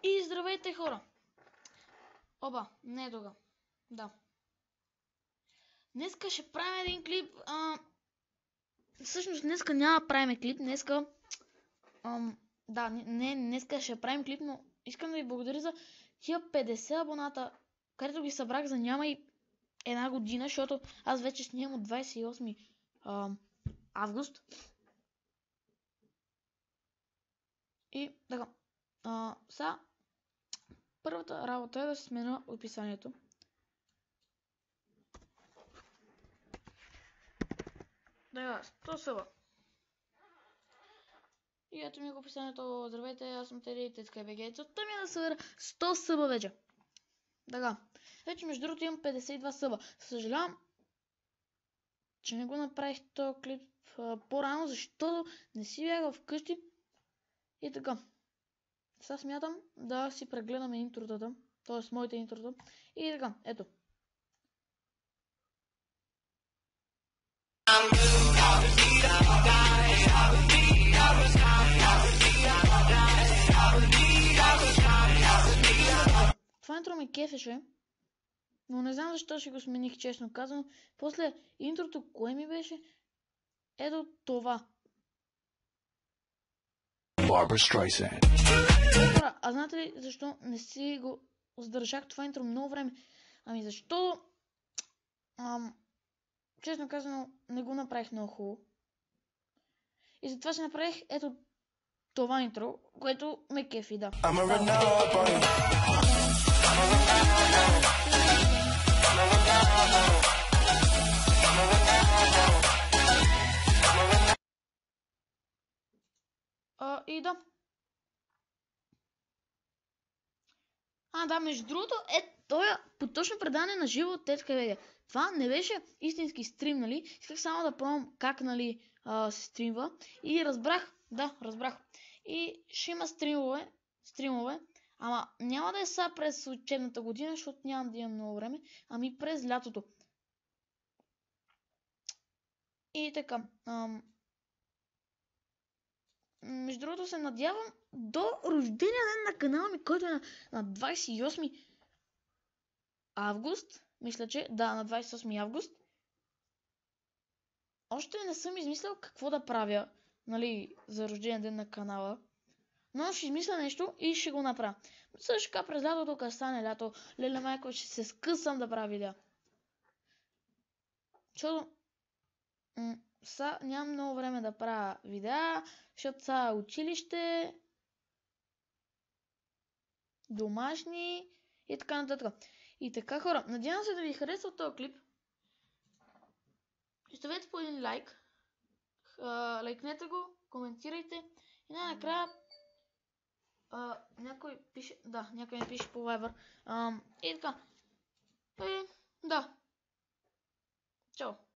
И здравейте, хора! Оба, не е тук. Да. Днеска ще правим един клип. Всъщност днеска няма да правим клип. Днеска... днеска ще правим клип, но искам да ви благодаря за тия 50 абоната, където ги събрах за няма и една година, защото аз вече снимам от 28 август. И така. Сега първата работа е да се сменя описанието. Да, 100 съба. И ето ми го описанието. Здравейте, аз съм Тери, Тецка БГ. Целта ми е да събера 100 съба вече. Така. Вече между другото имам 52 съба. Съжалявам, че не го направих този клип по-рано, защото не си бях вкъщи. И така. Сега смятам да си прегледаме интротата. Т.е. моите интрота. И така, ето. Това интро ме кефеше, но не знам защо ще го смених, честно казано. После интрото, кое ми беше? Ето това. А знаете ли защо не си го задържах това интро много време? Ами защо, честно казано, не го направих много хубаво. И затова си направих ето това интро, което ме кефи, да. И да. Да, между другото, той по точно предаване на живо от Тецка БГ. Това не беше истински стрим, нали? Исках само да пробвам как, нали, се стримва. И разбрах, И ще има стримове, ама няма да е сега през учебната година, защото нямам да имам много време, ами през лятото. И така, между другото се надявам до рождения ден на канала ми, който е на 28 август. Мисля, че да, на 28 август. Още не съм измислял какво да правя, нали, за рождения ден на канала. Но ще измисля нещо и ще го направя. Също така през лятото, като стане лято, леле майко, ще се скъсам да правя видео. Защото сега нямам много време да правя видеа, защото сега училище, домашни и така нататък. И така, хора, надявам се да ви харесва този клип. Оставете по един лайк. Лайкнете го, коментирайте. И най-накрая някой ми пише по Viber. И така. Да. Чао.